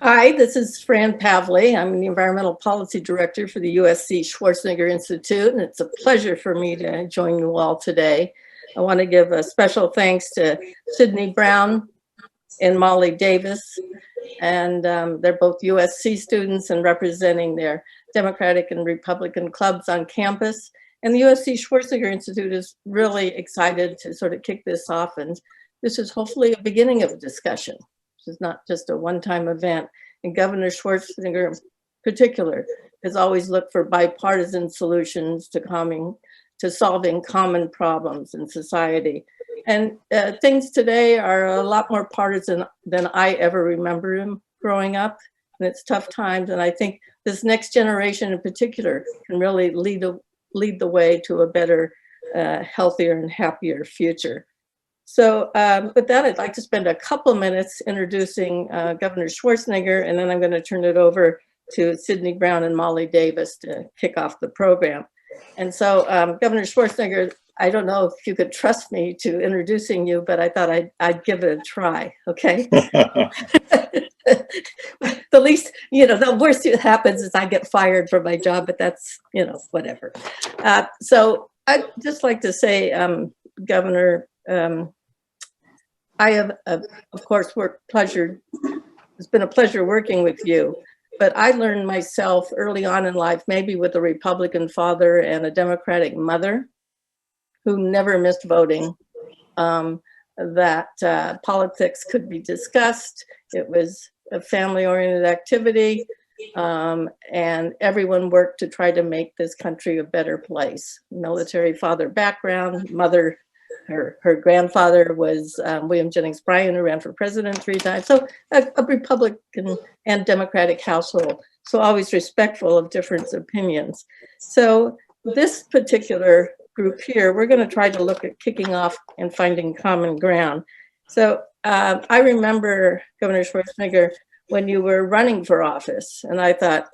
Hi, this is Fran Pavley. I'm the Environmental Policy Director for the USC Schwarzenegger Institute, and it's a pleasure for me to join you all today. I want to give a special thanks to Sydney Brown and Molly Davis, and they're both USC students and representing their Democratic and Republican clubs on campus. And the USC Schwarzenegger Institute is really excited to sort of kick this off, and this is hopefully a beginning of a discussion. This is not just a one-time event. And Governor Schwarzenegger in particular has always looked for bipartisan solutions to solving common problems in society. And things today are a lot more partisan than I ever remember him growing up. And it's tough times. And I think this next generation in particular can really lead the way to a better, healthier and happier future. So with that, I'd like to spend a couple minutes introducing Governor Schwarzenegger, and then I'm going to turn it over to Sydney Brown and Molly Davis to kick off the program. And so Governor Schwarzenegger, I don't know if you could trust me to introducing you, but I thought I'd give it a try, okay? The least, the worst that happens is I get fired from my job, but that's, whatever. So I'd just like to say, Governor, I have, of course, it's been a pleasure working with you, but I learned myself early on in life, maybe with a Republican father and a Democratic mother who never missed voting, that politics could be discussed. It was a family-oriented activity, and everyone worked to try to make this country a better place. Military father background, mother, her grandfather was William Jennings Bryan, who ran for president 3 times. So a Republican and Democratic household. So always respectful of different opinions. So this particular group here, we're going to try to look at kicking off and finding common ground. So I remember, Governor Schwarzenegger, when you were running for office, and I thought,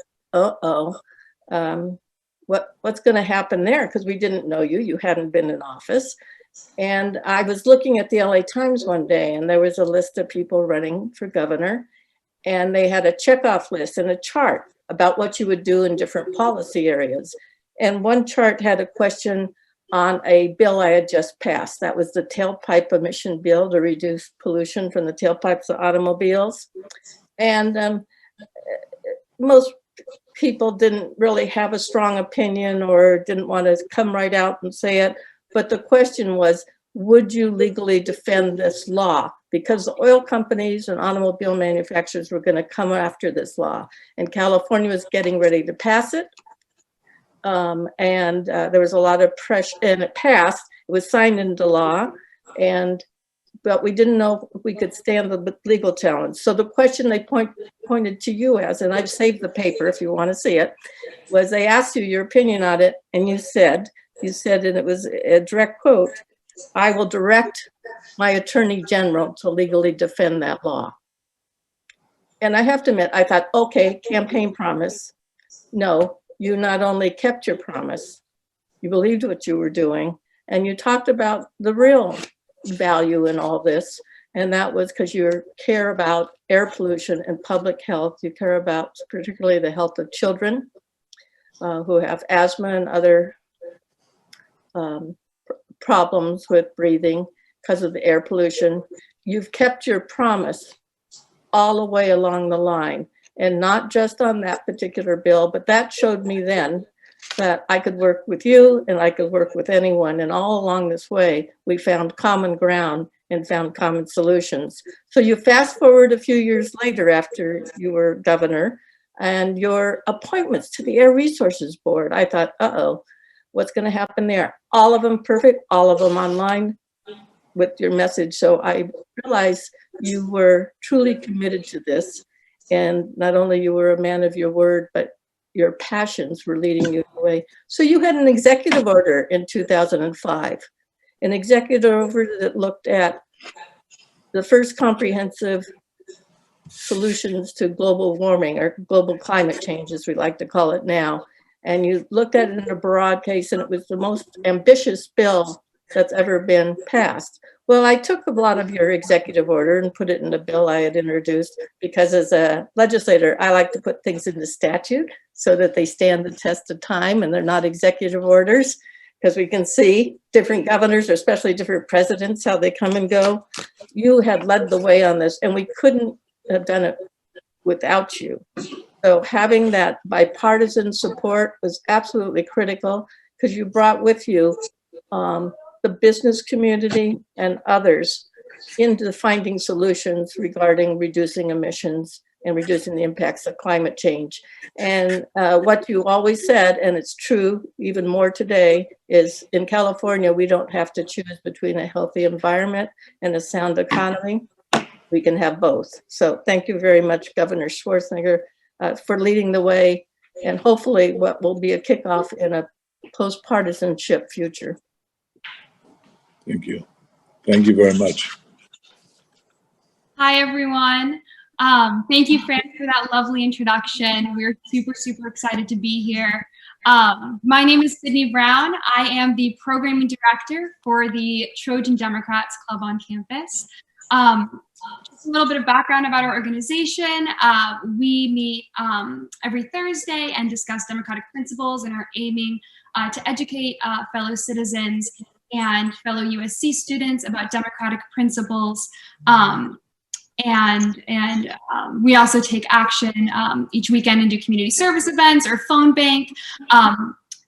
what's going to happen there? Because we didn't know you hadn't been in office. And I was looking at the LA Times one day, and there was a list of people running for governor, and they had a checkoff list and a chart about what you would do in different policy areas. And one chart had a question on a bill I had just passed. That was the tailpipe emission bill to reduce pollution from the tailpipes of automobiles. And most people didn't really have a strong opinion or didn't want to come right out and say it. But the question was, would you legally defend this law? Because the oil companies and automobile manufacturers were going to come after this law. And California was getting ready to pass it. And there was a lot of pressure, and it passed. It was signed into law. But we didn't know if we could stand the legal challenge. So the question they pointed to you as, and I've saved the paper if you want to see it, was they asked you your opinion on it, and you said, and it was a direct quote, "I will direct my attorney general to legally defend that law." And I have to admit, I thought, okay, campaign promise. No, you not only kept your promise, you believed what you were doing, and you talked about the real value in all this. And that was because you care about air pollution and public health. You care about particularly the health of children who have asthma and other problems with breathing because of the air pollution. You've kept your promise all the way along the line, and not just on that particular bill, but that showed me then that I could work with you and I could work with anyone. And all along this way, we found common ground and found common solutions. So you fast forward a few years later after you were governor, and your appointments to the Air Resources Board, I thought, what's going to happen there? All of them perfect, all of them online with your message. So I realized you were truly committed to this. And not only you were a man of your word, but your passions were leading you away. So you had an executive order in 2005, an executive order that looked at the first comprehensive solutions to global warming, or global climate change, as we like to call it now. And you looked at it in a broad case, and it was the most ambitious bill that's ever been passed. Well, I took a lot of your executive order and put it in a bill I had introduced because as a legislator, I like to put things in the statute so that they stand the test of time and they're not executive orders, because we can see different governors, or especially different presidents, how they come and go. You had led the way on this, and we couldn't have done it without you. So having that bipartisan support was absolutely critical, because you brought with you the business community and others into finding solutions regarding reducing emissions and reducing the impacts of climate change. And what you always said, and it's true even more today, is in California, we don't have to choose between a healthy environment and a sound economy. We can have both. So thank you very much, Governor Schwarzenegger, for leading the way, and hopefully what will be a kickoff in a post-partisanship future. Thank you. Thank you very much. Hi, everyone. Thank you, Fran, for that lovely introduction. We're super, super excited to be here. My name is Sydney Brown. I am the programming director for the Trojan Democrats Club on campus. Just a little bit of background about our organization. We meet every Thursday and discuss democratic principles, and are aiming to educate fellow citizens and fellow USC students about democratic principles. We also take action each weekend and do community service events or phone bank,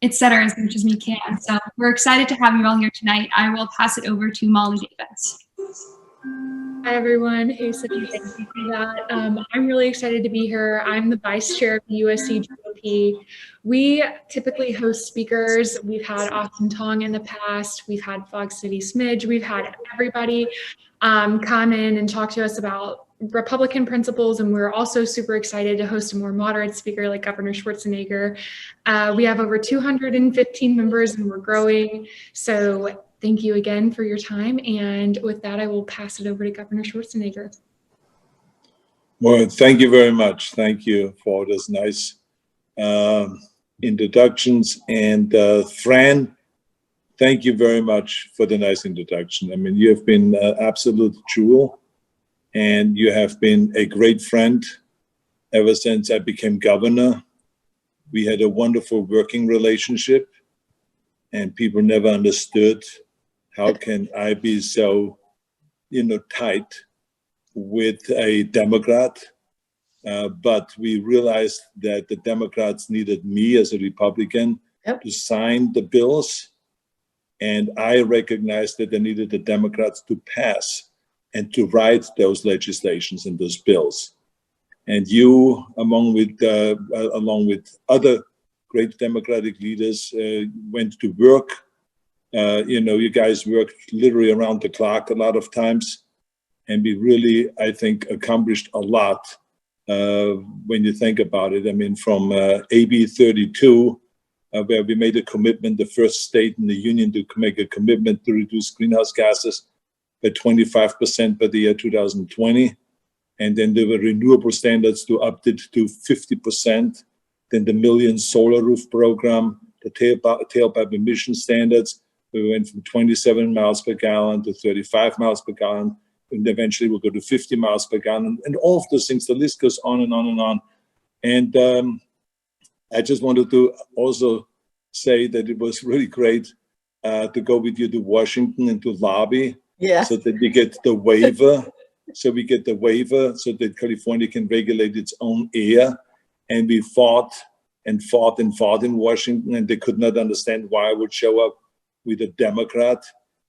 et cetera, as much as we can. So we're excited to have you all here tonight. I will pass it over to Molly Davis. Hi, everyone. Hey, Sydney, thank you for that. I'm really excited to be here. I'm the vice chair of the USC GOP. We typically host speakers. We've had Austin Tong in the past. We've had Fog City Smidge. We've had everybody come in and talk to us about Republican principles, and we're also super excited to host a more moderate speaker like Governor Schwarzenegger. We have over 215 members, and we're growing. So thank you again for your time. And with that, I will pass it over to Governor Schwarzenegger. Well, thank you very much. Thank you for those nice introductions. And Fran, thank you very much for the nice introduction. I mean, you have been an absolute jewel, and you have been a great friend ever since I became governor. We had a wonderful working relationship, and people never understood how can I be so, tight with a Democrat. But we realized that the Democrats needed me as a Republican to sign the bills. And I recognized that they needed the Democrats to pass and to write those legislations and those bills. And you, along with other great Democratic leaders, went to work. You guys worked literally around the clock a lot of times. And we really, I think, accomplished a lot when you think about it. I mean, from AB 32, where we made a commitment, the first state in the union to make a commitment to reduce greenhouse gases by 25% by the year 2020. And then there were renewable standards to up it to 50%. Then the Million Solar Roof program, the tailpipe emission standards. We went from 27 miles per gallon to 35 miles per gallon. And eventually we'll go to 50 miles per gallon. And all of those things, the list goes on and on and on. And I just wanted to also say that it was really great to go with you to Washington and to lobby so that we get the waiver. So we get the waiver so that California can regulate its own air. And we fought in Washington, and they could not understand why I would show up with a Democrat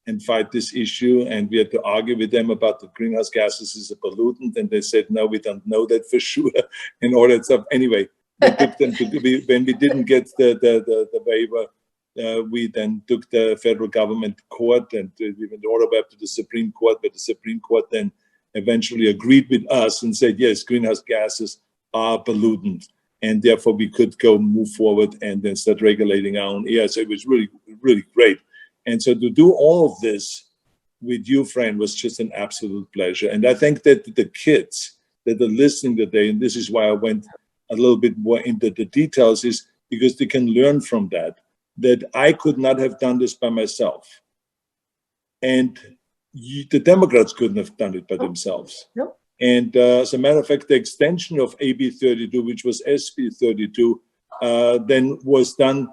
and fight this issue. And we had to argue with them about the greenhouse gases is a pollutant. And they said, no, we don't know that for sure, and all that stuff. Anyway, we took them when we didn't get the waiver, we then took the federal government to court, and we went all the way up to the Supreme Court, but the Supreme Court then eventually agreed with us and said, yes, greenhouse gases are pollutant, and therefore we could move forward and then start regulating our own air. So it was really, really great. And so to do all of this with you, Fran, was just an absolute pleasure. And I think that the kids that are listening today, and this is why I went a little bit more into the details, is because they can learn from that I could not have done this by myself. And the Democrats couldn't have done it by themselves. Nope. And as a matter of fact, the extension of AB 32, which was SB 32, then was done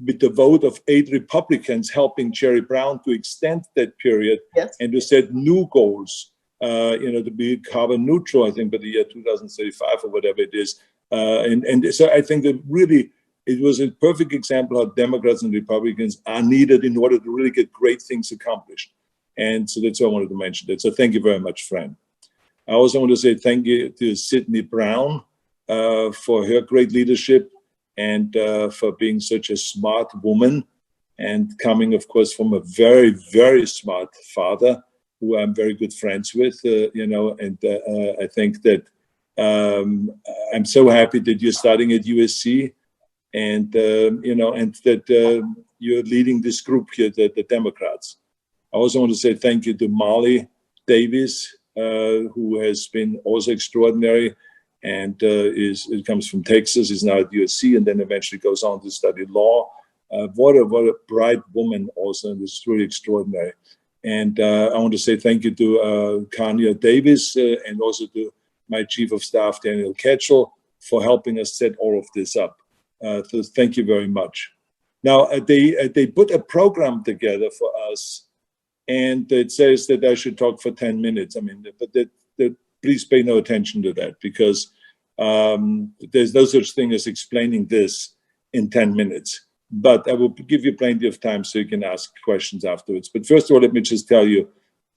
with the vote of 8 Republicans helping Jerry Brown to extend that period and to set new goals, to be carbon neutral, I think, by the year 2035 or whatever it is. And so I think that really it was a perfect example how Democrats and Republicans are needed in order to really get great things accomplished. And so that's what I wanted to mention that. So thank you very much, Fran. I also want to say thank you to Sydney Brown for her great leadership and for being such a smart woman and coming, of course, from a very, very smart father who I'm very good friends with, and I think that I'm so happy that you're starting at USC and, and that you're leading this group here, the Democrats. I also want to say thank you to Molly Davis, who has been also extraordinary and comes from Texas, is now at USC, and then eventually goes on to study law. What a bright woman also, and it's truly extraordinary. And I want to say thank you to Kanya Davis and also to my Chief of Staff, Daniel Ketchel, for helping us set all of this up. So thank you very much. Now, they put a program together for us, and it says that I should talk for 10 minutes. I mean, but please pay no attention to that, because there's no such thing as explaining this in 10 minutes. But I will give you plenty of time so you can ask questions afterwards. But first of all, let me just tell you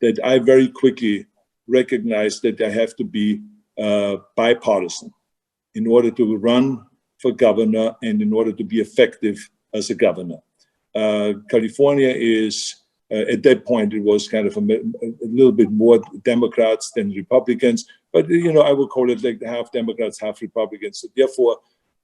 that I very quickly recognized that I have to be bipartisan in order to run for governor and in order to be effective as a governor. California is, at that point, it was kind of a little bit more Democrats than Republicans, but I would call it like half Democrats, half Republicans. So therefore,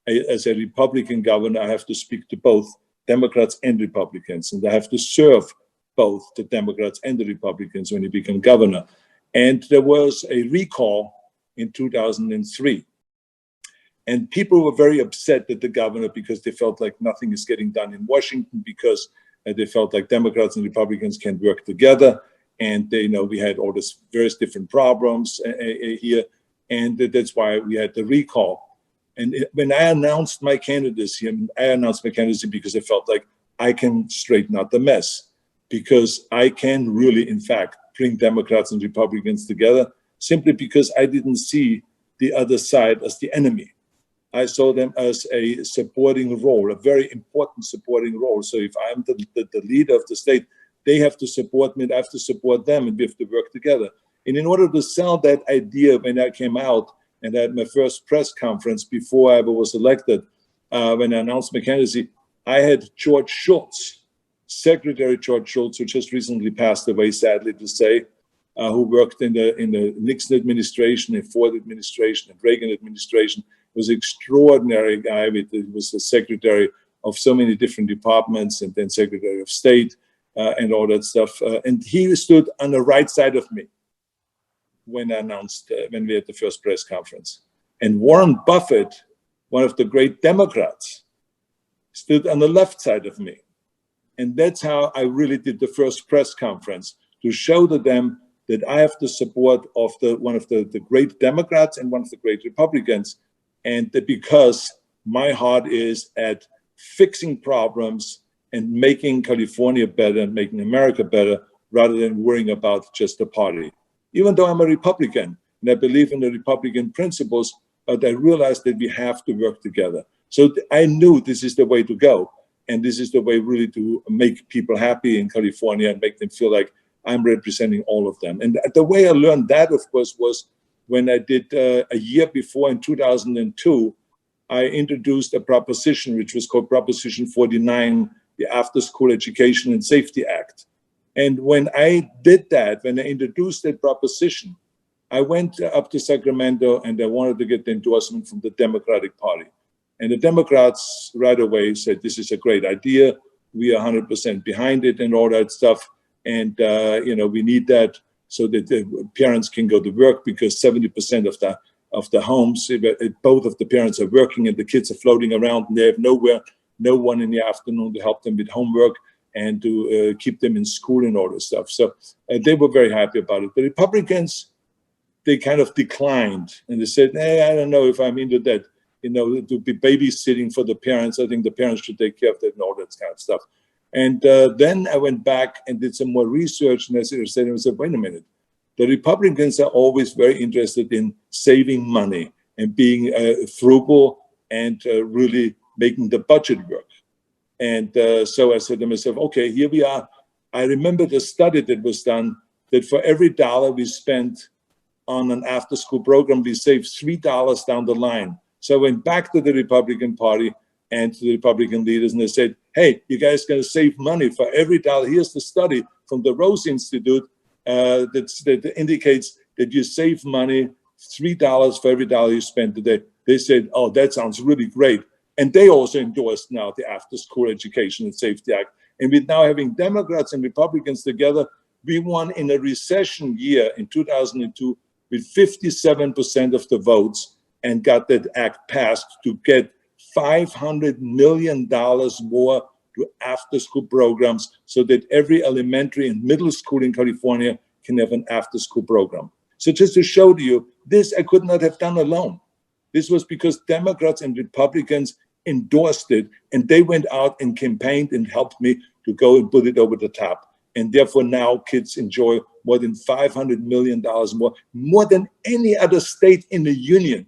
as a Republican governor, I have to speak to both Democrats and Republicans, and I have to serve both the Democrats and the Republicans when you become governor. And there was a recall in 2003. And people were very upset at the governor because they felt like nothing is getting done in Washington, because they felt like Democrats and Republicans can work together. And we had all these various different problems here. And that's why we had the recall. And when I announced my candidacy, because I felt like I can straighten out the mess, because I can really, in fact, bring Democrats and Republicans together, simply because I didn't see the other side as the enemy. I saw them as a supporting role, a very important supporting role. So if I'm the leader of the state, they have to support me, and I have to support them, and we have to work together. And in order to sell that idea, when I came out and I had my first press conference before I ever was elected, when I announced my candidacy, I had George Shultz, Secretary George Shultz, who just recently passed away, sadly to say, who worked in the Nixon administration, and Ford administration, and Reagan administration. Was an extraordinary guy. He was the secretary of so many different departments, and then Secretary of State and all that stuff. And he stood on the right side of me when I announced, when we had the first press conference. And Warren Buffett, one of the great Democrats, stood on the left side of me. And that's how I really did the first press conference, to show to them that I have the support of one of the great Democrats and one of the great Republicans. And that because my heart is at fixing problems and making California better and making America better, rather than worrying about just the party. Even though I'm a Republican and I believe in the Republican principles, but I realized that we have to work together. So I knew this is the way to go. And this is the way really to make people happy in California and make them feel like I'm representing all of them. And the way I learned that, of course, was when I did a year before, in 2002, I introduced a proposition which was called Proposition 49, the After School Education and Safety Act. And when I did that, when I introduced that proposition, I went up to Sacramento and I wanted to get the endorsement from the Democratic Party. And the Democrats right away said, this is a great idea. We are 100% behind it and all that stuff. And, we need that so that the parents can go to work, because 70% of the homes, both of the parents are working and the kids are floating around and they have no one in the afternoon to help them with homework. and to keep them in school and all this stuff. So they were very happy about it. The Republicans, they kind of declined, and they said, hey, I don't know if I'm into that, to be babysitting for the parents. I think the parents should take care of that and all that kind of stuff. And then I went back and did some more research, and I said, wait a minute. The Republicans are always very interested in saving money and being frugal and really making the budget work. And so I said to myself, okay, here we are. I remember the study that was done that for every dollar we spent on an after-school program, we saved $3 down the line. So I went back to the Republican Party and to the Republican leaders, and they said, hey, you guys going to save money for every dollar. Here's the study from the Rose Institute that indicates that you save money, $3 for every dollar you spend today. They said, oh, that sounds really great. And they also endorsed now the After School Education and Safety Act. And with now having Democrats and Republicans together, we won in a recession year in 2002 with 57% of the votes and got that act passed to get $500 million more to after-school programs so that every elementary and middle school in California can have an after-school program. So just to show to you, this I could not have done alone. This was because Democrats and Republicans endorsed it, and they went out and campaigned and helped me to go and put it over the top. And therefore now kids enjoy more than $500 million more than any other state in the union.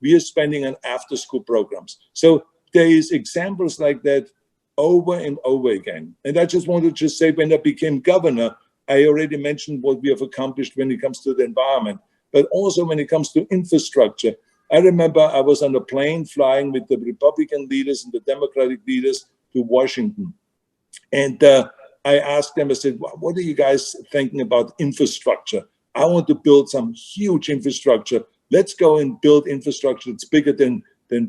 We are spending on after-school programs. So there is examples like that over and over again. And I just wanted to say, when I became governor, I already mentioned what we have accomplished when it comes to the environment, but also when it comes to infrastructure. I remember I was on a plane flying with the Republican leaders and the Democratic leaders to Washington. And I asked them, I said, what are you guys thinking about infrastructure? I want to build some huge infrastructure. Let's go and build infrastructure that's bigger than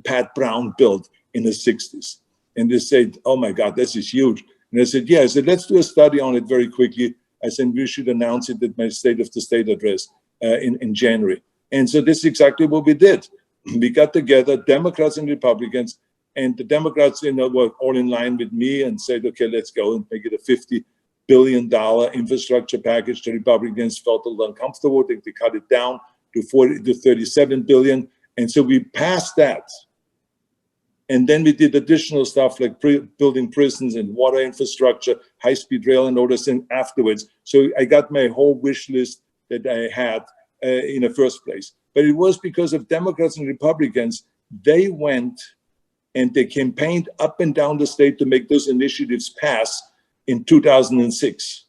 Pat Brown built in the 60s. And they said, oh my God, this is huge. And I said, yeah. I said, let's do a study on it very quickly. I said, we should announce it at my State of the State address in January. And so this is exactly what we did. We got together, Democrats and Republicans, and the Democrats, were all in line with me and said, okay, let's go and make it a $50 billion infrastructure package. The Republicans felt a little uncomfortable. They cut it down to $37 billion. And so we passed that. And then we did additional stuff like building prisons and water infrastructure, high-speed rail and all this thing afterwards. So I got my whole wish list that I had in the first place. But it was because of Democrats and Republicans. They went and they campaigned up and down the state to make those initiatives pass in 2006.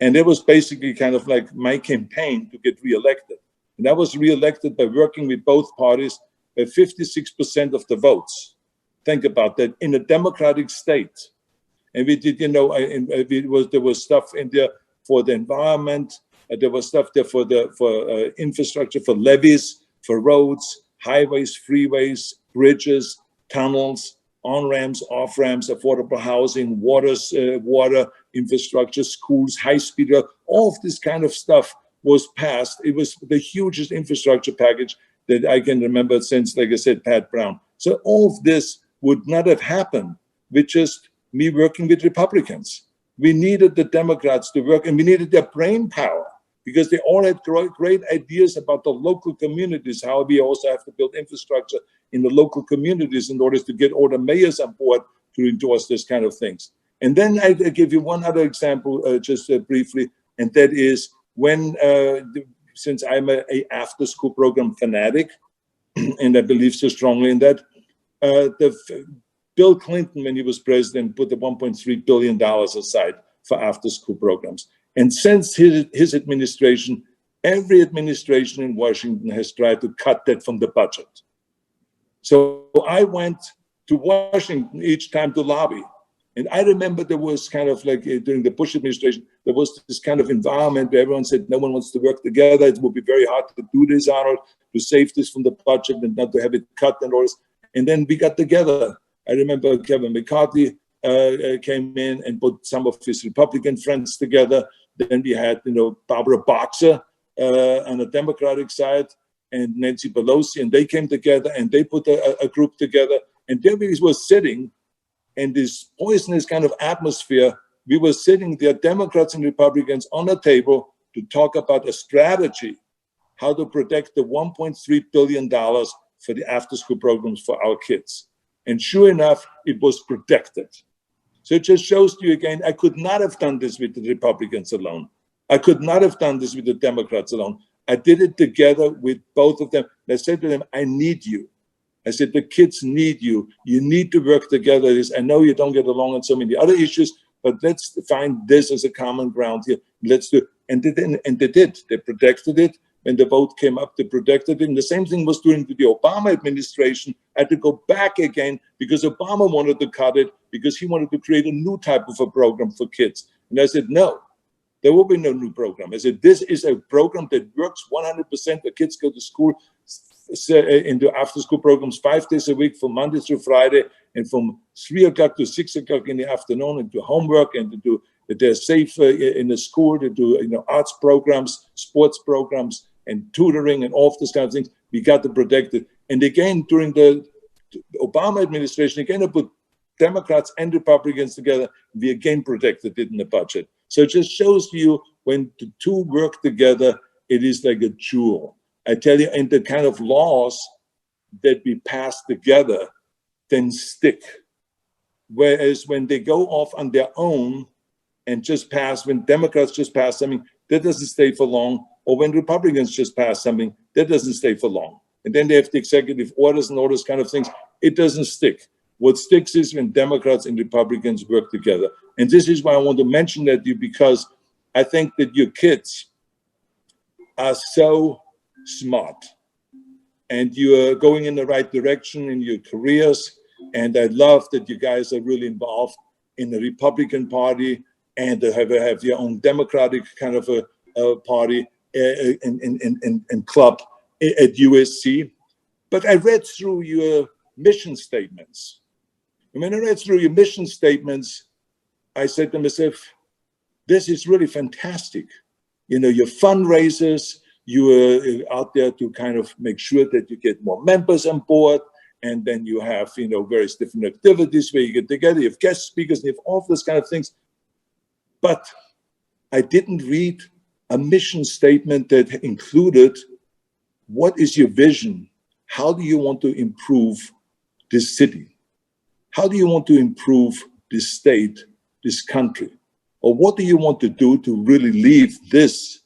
And it was basically kind of like my campaign to get reelected. And I was reelected by working with both parties by 56% of the votes. Think about that, in a democratic state. And we did, there was stuff in there for the environment. There was stuff there for infrastructure, for levees, for roads, highways, freeways, bridges, tunnels, on-ramps, off-ramps, affordable housing, water infrastructure, schools, high-speed rail. All of this kind of stuff was passed. It was the hugest infrastructure package that I can remember since, like I said, Pat Brown. So all of this would not have happened with just me working with Republicans. We needed the Democrats to work, and we needed their brain power, because they all had great ideas about the local communities, how we also have to build infrastructure in the local communities in order to get all the mayors on board to endorse this kind of things. And then I give you one other example, just briefly, and that is when, since I'm a after-school program fanatic, and I believe so strongly in that, Bill Clinton, when he was president, put the $1.3 billion aside for after-school programs. And since his administration, every administration in Washington has tried to cut that from the budget. So I went to Washington each time to lobby. And I remember there was kind of like during the Bush administration, there was this kind of environment where everyone said no one wants to work together. It would be very hard to do this, Arnold, to save this from the budget and not to have it cut and all this. And then we got together. I remember Kevin McCarthy came in and put some of his Republican friends together. Then we had, Barbara Boxer on the Democratic side and Nancy Pelosi, and they came together and they put a group together. And there we were sitting in this poisonous kind of atmosphere we were sitting there, Democrats and Republicans, on a table to talk about a strategy, how to protect the $1.3 billion for the after-school programs for our kids. And sure enough, it was protected. So it just shows you again, I could not have done this with the Republicans alone. I could not have done this with the Democrats alone. I did it together with both of them. And I said to them, I need you. I said, the kids need you. You need to work together. I know you don't get along on so many other issues, but let's find this as a common ground here. Let's do it. And they did. They protected it. When the vote came up, they protected it. And the same thing was doing to the Obama administration. I had to go back again because Obama wanted to cut it because he wanted to create a new type of a program for kids. And I said, no, there will be no new program. I said, this is a program that works 100%. The kids go to school into after-school programs 5 days a week from Monday through Friday, and from 3 o'clock to 6 o'clock in the afternoon, and do homework, and to do that they're safe in the school, to do arts programs, sports programs, and tutoring, and all of those kind of things. We got to protect it. And again, during the Obama administration, again, I put Democrats and Republicans together. We again protected it in the budget. So it just shows you when the two work together, it is like a jewel. I tell you, and the kind of laws that we pass together then stick. Whereas when they go off on their own and just pass, when Democrats just pass something, that doesn't stay for long. Or when Republicans just pass something, that doesn't stay for long. And then they have the executive orders and all those kind of things. It doesn't stick. What sticks is when Democrats and Republicans work together. And this is why I want to mention that to you, because I think that your kids are so smart and you are going in the right direction in your careers. And I love that you guys are really involved in the Republican Party and have your own Democratic kind of a party and club at USC. But I read through your mission statements. And when I read through your mission statements, I said to myself, this is really fantastic. Your fundraisers, you are out there to kind of make sure that you get more members on board. And then you have, various different activities where you get together, you have guest speakers, you have all those kind of things. But I didn't read a mission statement that included what is your vision? How do you want to improve this city? How do you want to improve this state, this country? Or what do you want to do to really leave this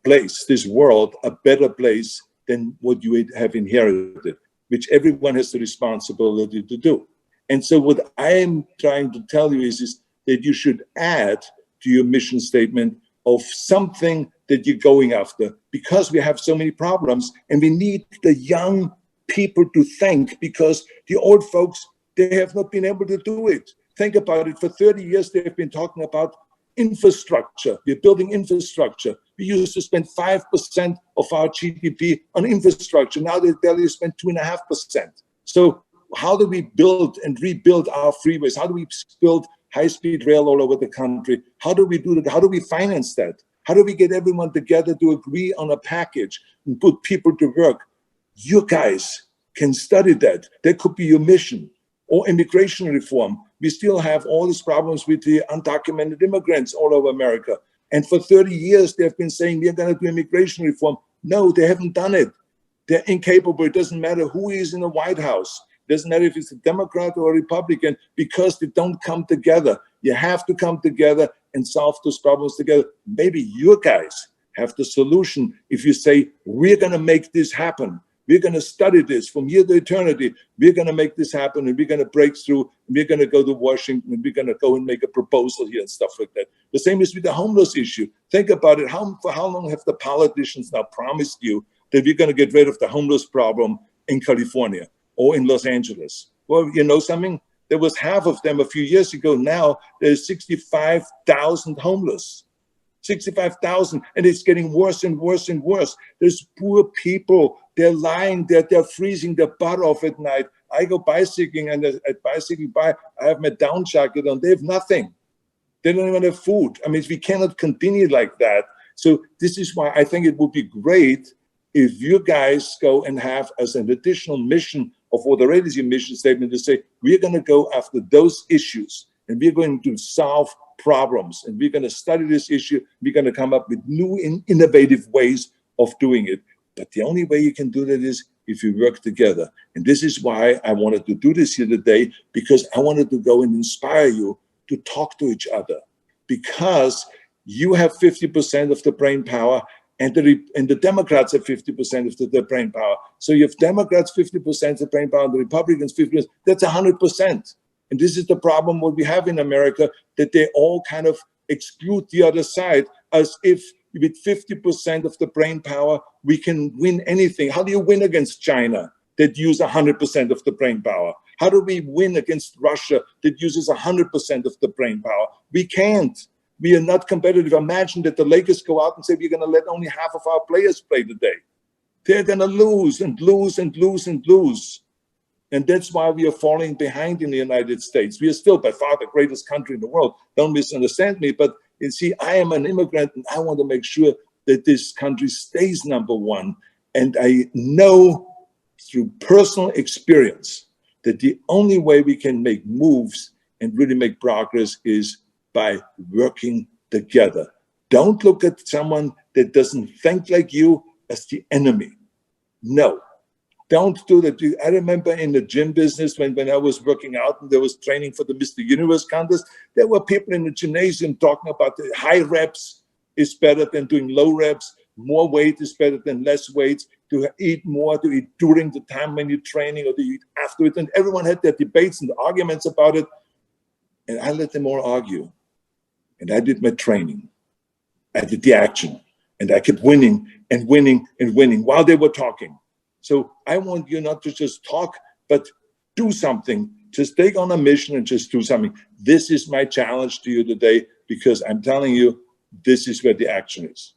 place, this world, a better place than what you have inherited, which everyone has the responsibility to do. And so what I am trying to tell you is that you should add to your mission statement of something that you're going after, because we have so many problems and we need the young people to think, because the old folks, they have not been able to do it. Think about it. For 30 years, they've been talking about infrastructure. We're building infrastructure. We used to spend 5% of our GDP on infrastructure. Now they tell you spend 2.5%. So how do we build and rebuild our freeways? How do we build high-speed rail all over the country? How do we do that? How do we finance that? How do we get everyone together to agree on a package and put people to work? You guys can study that. That could be your mission. Or immigration reform. We still have all these problems with the undocumented immigrants all over America. And for 30 years, they've been saying, we're going to do immigration reform. No, they haven't done it. They're incapable. It doesn't matter who is in the White House. It doesn't matter if it's a Democrat or a Republican, because they don't come together. You have to come together and solve those problems together. Maybe you guys have the solution if you say, we're going to make this happen. We're going to study this from here to eternity. We're going to make this happen, and we're going to break through. We're going to go to Washington, and we're going to go and make a proposal here and stuff like that. The same is with the homeless issue. Think about it. For how long have the politicians now promised you that we're going to get rid of the homeless problem in California or in Los Angeles? Well, you know something? There was half of them a few years ago. Now there's 65,000 homeless. 65,000, and it's getting worse and worse and worse. There's poor people. They're lying there. They're freezing their butt off at night. I go bicycling, and at bicycling by, I have my down jacket on. They have nothing. They don't even have food. I mean, we cannot continue like that. So this is why I think it would be great if you guys go and have as an additional mission of what already is your mission statement to say, we're going to go after those issues, and we're going to solve problems, and we're going to study this issue. We're going to come up with new innovative ways of doing it. But the only way you can do that is if you work together. And this is why I wanted to do this here today, because I wanted to go and inspire you to talk to each other, because you have 50% of the brain power, and the Democrats have 50% of the brain power. So you have Democrats 50% of the brain power, and the Republicans 50%. That's 100%. And this is the problem what we have in America, that they all kind of exclude the other side, as if with 50% of the brain power, we can win anything. How do you win against China that use 100% of the brain power? How do we win against Russia that uses 100% of the brain power? We can't. We are not competitive. Imagine that the Lakers go out and say, we're going to let only half of our players play today. They're going to lose and lose and lose and lose. And that's why we are falling behind in the United States. We are still by far the greatest country in the world. Don't misunderstand me. But you see, I am an immigrant, and I want to make sure that this country stays number one. And I know through personal experience that the only way we can make moves and really make progress is by working together. Don't look at someone that doesn't think like you as the enemy. No, don't do that. I remember in the gym business when I was working out and there was training for the Mr. Universe contest, there were people in the gymnasium talking about the high reps is better than doing low reps, more weight is better than less weights, to eat more, to eat during the time when you're training or to eat afterwards. And everyone had their debates and arguments about it. And I let them all argue. And I did my training. I did the action. And I kept winning and winning and winning while they were talking. So I want you not to just talk, but do something. Just take on a mission and just do something. This is my challenge to you today, because I'm telling you, this is where the action is.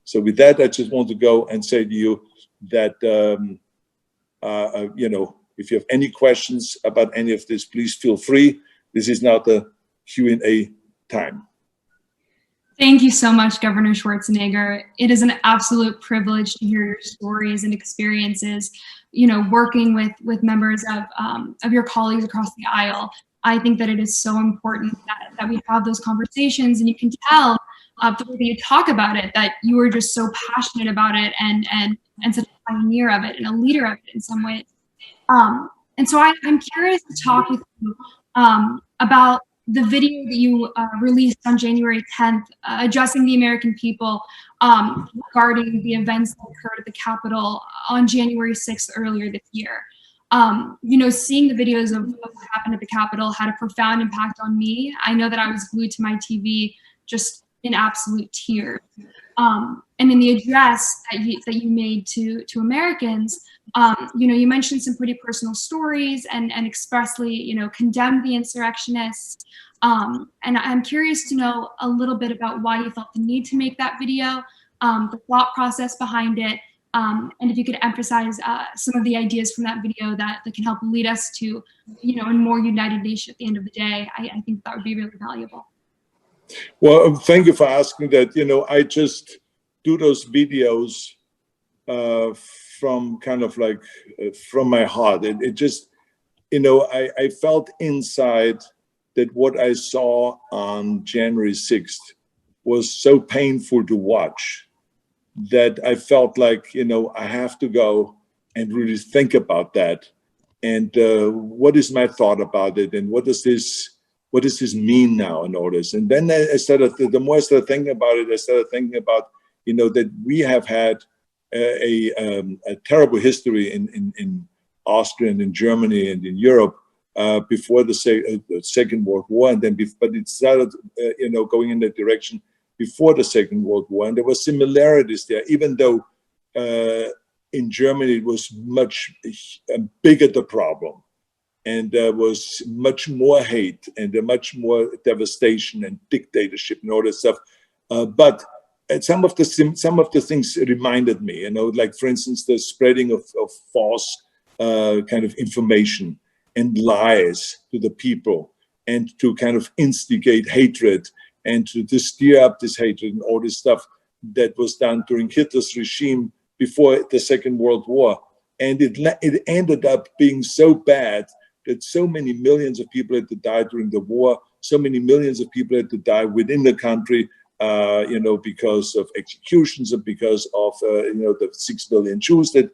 So with that, I just want to go and say to you that, if you have any questions about any of this, please feel free. This is now the Q&A time. Thank you so much, Governor Schwarzenegger. It is an absolute privilege to hear your stories and experiences, working with members of your colleagues across the aisle. I think that it is so important that we have those conversations, and you can tell the way that you talk about it, that you are just so passionate about it and such a pioneer of it and a leader of it in some ways. And so I'm curious to talk with you about the video that you released on January 10th, addressing the American people regarding the events that occurred at the Capitol on January 6th earlier this year. Seeing the videos of what happened at the Capitol had a profound impact on me. I know that I was glued to my TV, just in absolute tears. And in the address that you made to Americans, you mentioned some pretty personal stories and expressly, condemned the insurrectionists. And I'm curious to know a little bit about why you felt the need to make that video, the thought process behind it, and if you could emphasize some of the ideas from that video that can help lead us to, a more united nation at the end of the day. I think that would be really valuable. Well, thank you for asking that. I just do those videos from kind of like from my heart. It just, I felt inside that what I saw on January 6th was so painful to watch that I felt like, I have to go and really think about that. And what is my thought about it? And what does this mean now and all this? And then the more I started thinking about it, I started thinking about, that we have had a terrible history in Austria and in Germany and in Europe before the Second World War. And then, but it started, going in that direction before the Second World War. And there were similarities there, even though in Germany it was much bigger the problem. And there was much more hate and much more devastation and dictatorship and all that stuff. But some of the things reminded me, like, for instance, the spreading of false kind of information and lies to the people, and to kind of instigate hatred and to stir up this hatred and all this stuff that was done during Hitler's regime before the Second World War. And it ended up being so bad that so many millions of people had to die during the war. so many millions of people had to die within the country, because of executions and because of, the 6 million Jews that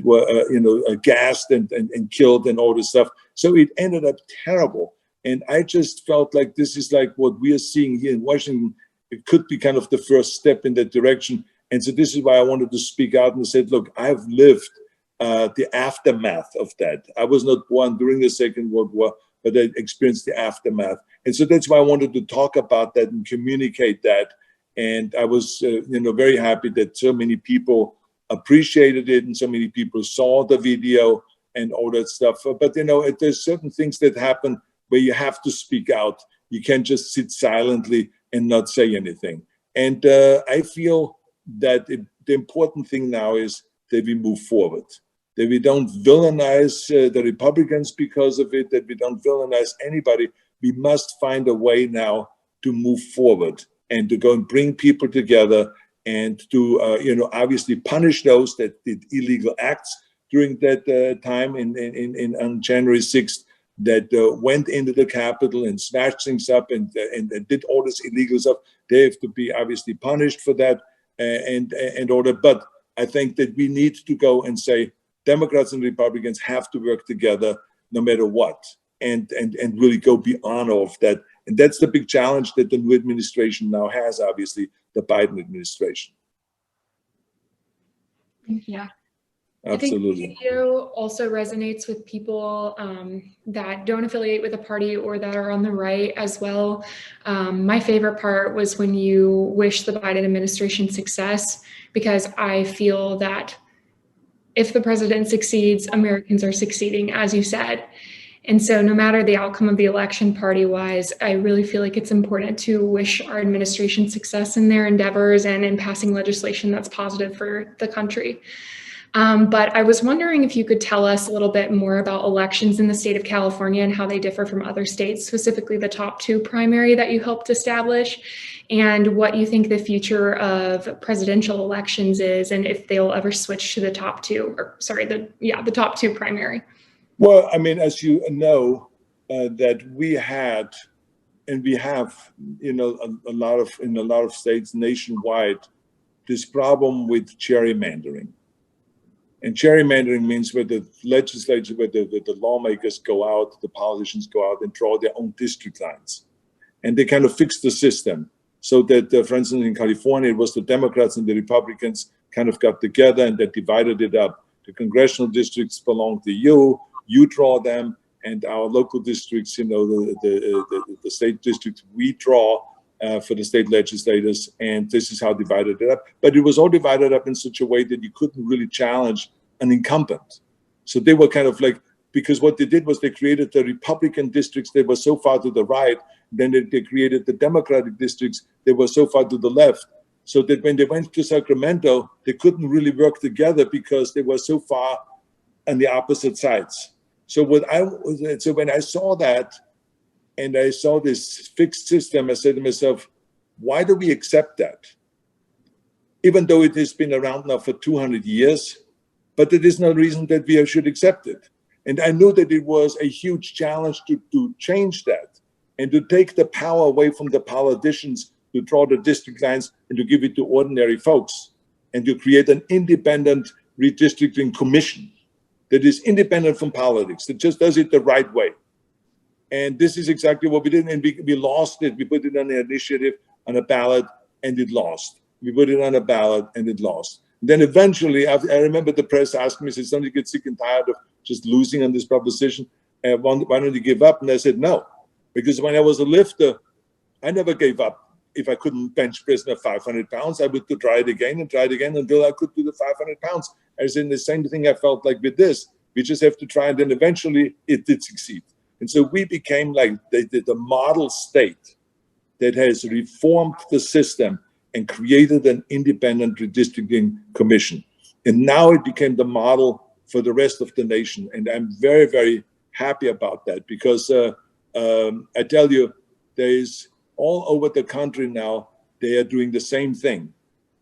were, gassed and killed and all this stuff. So it ended up terrible. And I just felt like this is like what we are seeing here in Washington. It could be kind of the first step in that direction. And so this is why I wanted to speak out and said, look, I've lived the aftermath of that. I was not born during the Second World War, but I experienced the aftermath. And so that's why I wanted to talk about that and communicate that. And I was, very happy that so many people appreciated it and so many people saw the video and all that stuff. But, there's certain things that happen where you have to speak out. You can't just sit silently and not say anything. And I feel that the important thing now is that we move forward, that we don't villainize the Republicans because of it, that we don't villainize anybody. We must find a way now to move forward and to go and bring people together and to, obviously punish those that did illegal acts during that time on January 6th, that went into the Capitol and smashed things up and did all this illegal stuff. They have to be obviously punished for that and all that. But I think that we need to go and say Democrats and Republicans have to work together no matter what, and really go beyond all of that. And that's the big challenge that the new administration now has, obviously, the Biden administration. Yeah. Absolutely. I think the video also resonates with people that don't affiliate with a party or that are on the right as well. My favorite part was when you wish the Biden administration success, because I feel that if the president succeeds, Americans are succeeding, as you said. And so no matter the outcome of the election party-wise, I really feel like it's important to wish our administration success in their endeavors and in passing legislation that's positive for the country. But I was wondering if you could tell us a little bit more about elections in the state of California and how they differ from other states, specifically the top two primary that you helped establish, and what you think the future of presidential elections is, and if they'll ever switch to the top two, the top two primary. Well, I mean, as you know, that we had, and we have, in a lot of states nationwide, this problem with gerrymandering. And gerrymandering means where the legislature, where the lawmakers go out, the politicians go out and draw their own district lines. And they kind of fix the system so that, for instance, in California, it was the Democrats and the Republicans kind of got together and they divided it up. The congressional districts belong to you draw them, and our local districts, the state districts, we draw for the state legislators, and this is how divided it up. But it was all divided up in such a way that you couldn't really challenge an incumbent. So they were kind of like, because what they did was they created the Republican districts that were so far to the right, then they created the Democratic districts that were so far to the left. So that when they went to Sacramento, they couldn't really work together because they were so far on the opposite sides. So when I saw that, and I saw this fixed system, I said to myself, why do we accept that? Even though it has been around now for 200 years, but there is no reason that we should accept it. And I knew that it was a huge challenge to change that and to take the power away from the politicians to draw the district lines and to give it to ordinary folks and to create an independent redistricting commission that is independent from politics, that just does it the right way. And this is exactly what we did. And we lost it. We put it on the initiative, on a ballot, and it lost. We put it on a ballot, and it lost. Then eventually, I remember the press asked me, said, somebody gets sick and tired of just losing on this proposition. Why don't you give up? And I said, no. Because when I was a lifter, I never gave up. If I couldn't bench press 500 pounds, I would try it again until I could do the 500 pounds. I said, the same thing I felt like with this. We just have to try, and then eventually it did succeed. And so we became like the model state that has reformed the system and created an independent redistricting commission. And now it became the model for the rest of the nation. And I'm very, very happy about that because I tell you, there is all over the country now, they are doing the same thing.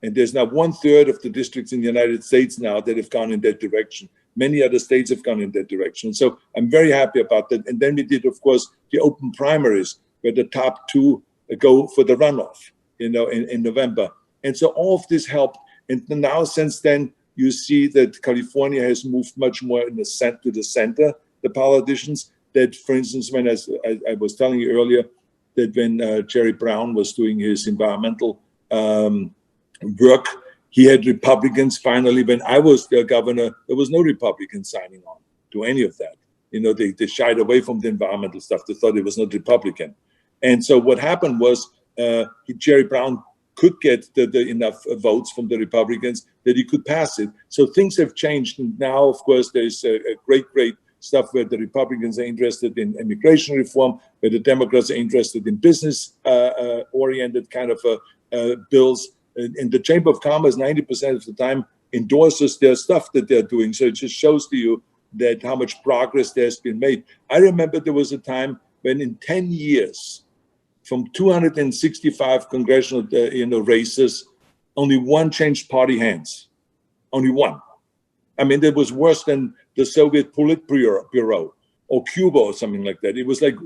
And there's now 1/3 of the districts in the United States now that have gone in that direction. Many other states have gone in that direction. So I'm very happy about that. And then we did, of course, the open primaries, where the top two go for the runoff, in November. And so all of this helped. And now since then, you see that California has moved much more to the center, the politicians. That, for instance, when I was telling you earlier, that when Jerry Brown was doing his environmental work, he had Republicans finally. When I was the governor, there was no Republicans signing on to any of that. They shied away from the environmental stuff. They thought it was not Republican. And so what happened was Jerry Brown could get the enough votes from the Republicans that he could pass it. So things have changed. And now, of course, there's a great stuff where the Republicans are interested in immigration reform, where the Democrats are interested in business-oriented kind of bills. And the Chamber of Commerce, 90% of the time, endorses their stuff that they're doing. So it just shows to you that how much progress there's been made. I remember there was a time when in 10 years, from 265 congressional races, only one changed party hands. Only one. I mean, that was worse than the Soviet Politburo or Cuba or something like that. It was like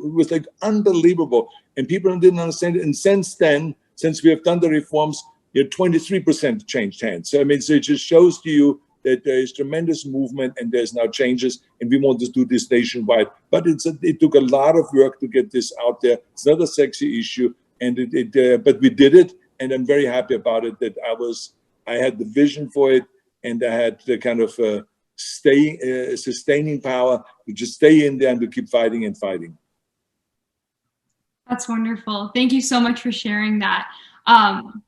unbelievable, and people didn't understand it. And since then, since we have done the reforms, 23% changed hands. So I mean, so it just shows to you that there is tremendous movement and there's now changes, and we want to do this nationwide. But it took a lot of work to get this out there. It's not a sexy issue, and but we did it, and I'm very happy about it. That I had the vision for it, and I had the kind of sustaining power to just stay in there and to keep fighting and fighting. That's wonderful. Thank you so much for sharing that.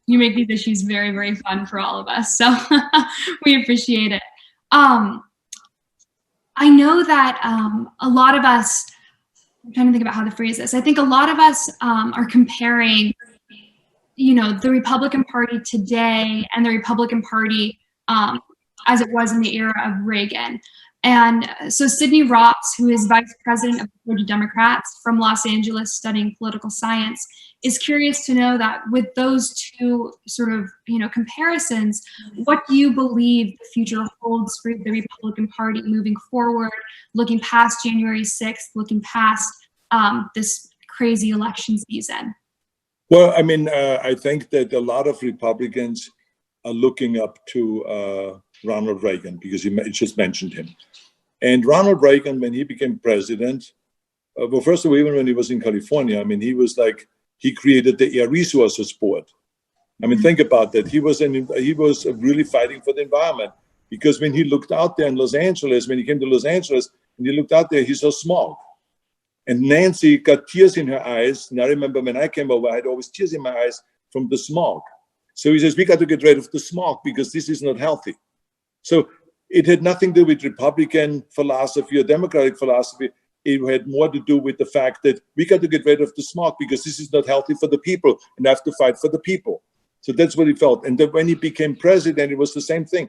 You make these issues very, very fun for all of us. So we appreciate it. I know that a lot of us, I'm trying to think about how to phrase this. I think a lot of us are comparing, the Republican Party today and the Republican Party as it was in the era of Reagan. And so Sidney Rops, who is vice president of the Georgia Democrats from Los Angeles studying political science, is curious to know that with those two sort of, comparisons, what do you believe the future holds for the Republican Party moving forward, looking past January 6th, looking past this crazy election season? Well, I mean, I think that a lot of Republicans are looking up to Ronald Reagan, because you just mentioned him. And Ronald Reagan, when he became president, well, first of all, even when he was in California, I mean, he created the Air Resources Board. I mean, think about that. He was really fighting for the environment, because when he looked out there in Los Angeles, when he came to Los Angeles, and he looked out there, he saw smog. And Nancy got tears in her eyes. And I remember when I came over, I had always tears in my eyes from the smog. So he says, we got to get rid of the smog because this is not healthy. So it had nothing to do with Republican philosophy or Democratic philosophy. It had more to do with the fact that we got to get rid of the smog because this is not healthy for the people, and I have to fight for the people. So that's what he felt. And then when he became president, it was the same thing.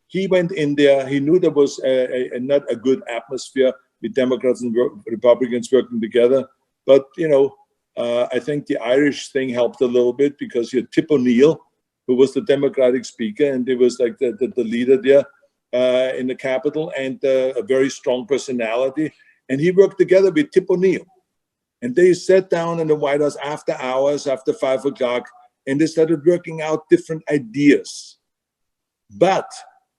He went in there. He knew there was not a good atmosphere with Democrats and Republicans working together. But, I think the Irish thing helped a little bit, because you had Tip O'Neill, who was the Democratic speaker, and he was like the leader there in the Capitol, and a very strong personality. And he worked together with Tip O'Neill. And they sat down in the White House after hours, after 5 o'clock, and they started working out different ideas. But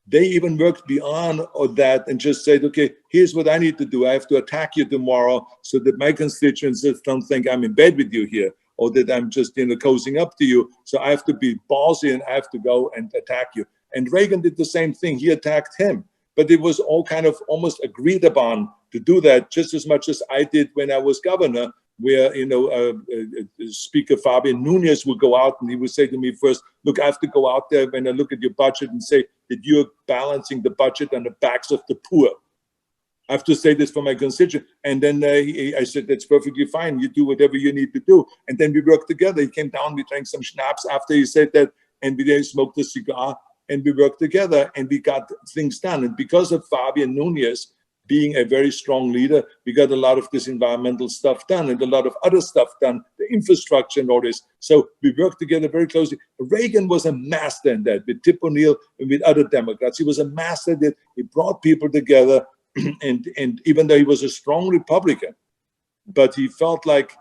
they even worked beyond all that and just said, okay, here's what I need to do. I have to attack you tomorrow so that my constituents don't think I'm in bed with you here, or that I'm just, cozying up to you. So I have to be ballsy and I have to go and attack you. And Reagan did the same thing. He attacked him. But it was all kind of almost agreed upon to do that, just as much as I did when I was governor, where, Speaker Fabian Nunez would go out and he would say to me first, look, I have to go out there when I look at your budget and say that you're balancing the budget on the backs of the poor. I have to say this for my constituent. And then I said, that's perfectly fine. You do whatever you need to do. And then we worked together. He came down, we drank some schnapps after he said that, and we then smoked a cigar, and we worked together, and we got things done. And because of Fabian Nunez being a very strong leader, we got a lot of this environmental stuff done and a lot of other stuff done, the infrastructure and all this. So we worked together very closely. Reagan was a master in that, with Tip O'Neill and with other Democrats. He was a master that he brought people together. And even though he was a strong Republican, but he felt like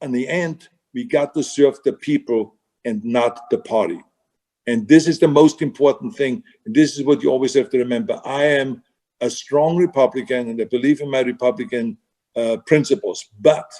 in the end, we got to serve the people and not the party. And this is the most important thing. And this is what you always have to remember. I am a strong Republican and I believe in my Republican principles. But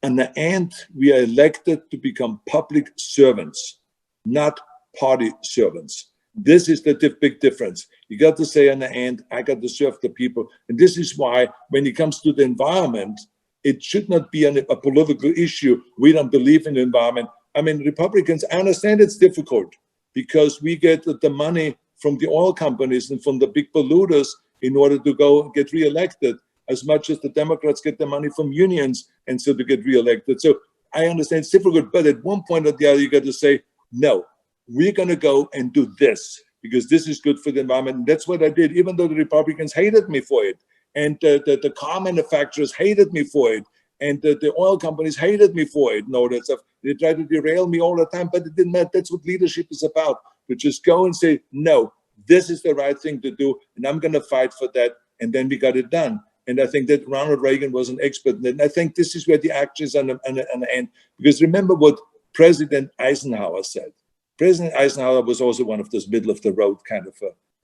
in the end, we are elected to become public servants, not party servants. This is the big difference. You got to say in the end, I got to serve the people. And this is why when it comes to the environment, it should not be a political issue. We don't believe in the environment. I mean, Republicans, I understand it's difficult because we get the money from the oil companies and from the big polluters in order to go get reelected, as much as the Democrats get the money from unions and so to get reelected. So I understand it's difficult, but at one point or the other, you got to say, no, we're going to go and do this because this is good for the environment. And that's what I did, even though the Republicans hated me for it. And the car manufacturers hated me for it. And the oil companies hated me for it and all that stuff. They tried to derail me all the time, but it didn't matter. That's what leadership is about. To just go and say, no, this is the right thing to do, and I'm going to fight for that. And then we got it done. And I think that Ronald Reagan was an expert in it. And I think this is where the action is on the end. Because remember what President Eisenhower said. President Eisenhower was also one of those middle-of-the-road kind of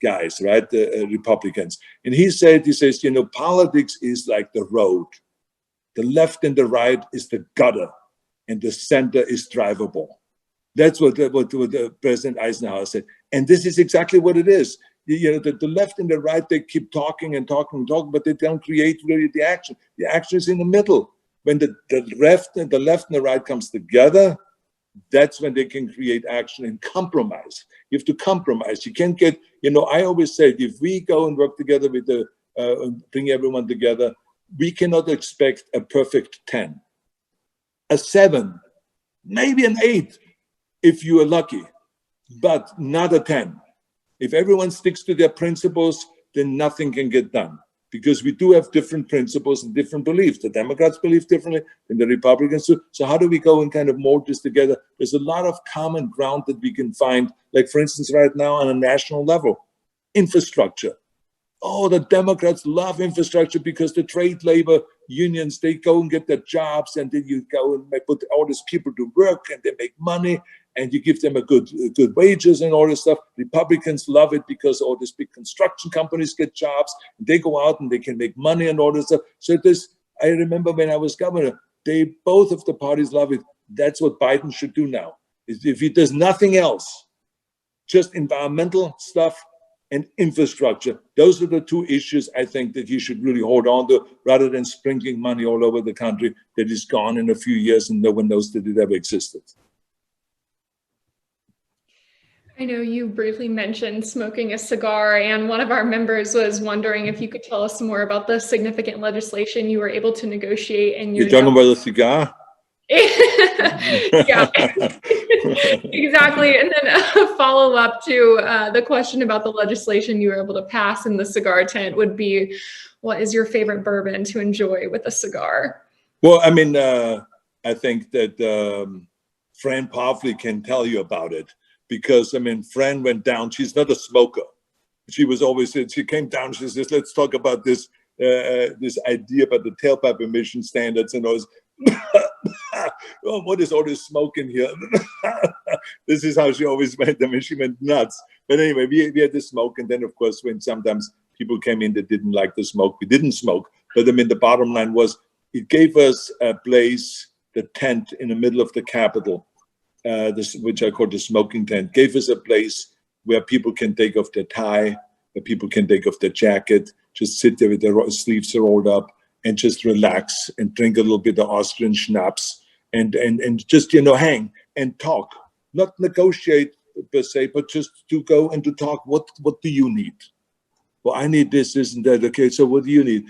guys, right? The Republicans. And he says, you know, politics is like the road. The left and the right is the gutter, and the center is drivable. That's what President Eisenhower said. And this is exactly what it is. You know, the left and the right, they keep talking and talking and talking, but they don't create really the action. The action is in the middle. When the left and the right comes together, that's when they can create action and compromise. You have to compromise. You can't get, you know, I always say, if we go and work together with bring everyone together, we cannot expect a perfect 10. A 7, maybe an 8, if you are lucky, but not a 10. If everyone sticks to their principles, then nothing can get done because we do have different principles and different beliefs. The Democrats believe differently than the Republicans do. So how do we go and kind of mold this together? There's a lot of common ground that we can find, like for instance, right now on a national level, infrastructure. Oh, the Democrats love infrastructure because the trade labor unions, they go and get their jobs and then you go and put all these people to work and they make money and you give them a good wages and all this stuff. Republicans love it because all these big construction companies get jobs. They go out and they can make money and all this stuff. So I remember when I was governor, both of the parties love it. That's what Biden should do now. If he does nothing else, just environmental stuff and infrastructure. Those are the two issues I think that he should really hold on to rather than sprinkling money all over the country that is gone in a few years and no one knows that it ever existed. I know you briefly mentioned smoking a cigar, and one of our members was wondering if you could tell us some more about the significant legislation you were able to negotiate. And you're talking about a cigar? Yeah, exactly. And then a follow-up to the question about the legislation you were able to pass in the cigar tent would be, what is your favorite bourbon to enjoy with a cigar? Well, I mean, I think that Fran Poffley can tell you about it because, I mean, Fran went down. She's not a smoker. She came down, she says, let's talk about this idea about the tailpipe emission standards and all this. Oh, what is all this smoke in here? This is how she always went. I mean, she went nuts. But anyway, we had the smoke. And then, of course, when sometimes people came in that didn't like the smoke, we didn't smoke. But I mean, the bottom line was it gave us a place, the tent in the middle of the Capitol, which I call the smoking tent, gave us a place where people can take off their tie, where people can take off their jacket, just sit there with their sleeves rolled up, and just relax and drink a little bit of Austrian schnapps and just, you know, hang and talk, not negotiate per se, but just to go and to talk. What do you need? Well, I need this and that. Okay, so what do you need?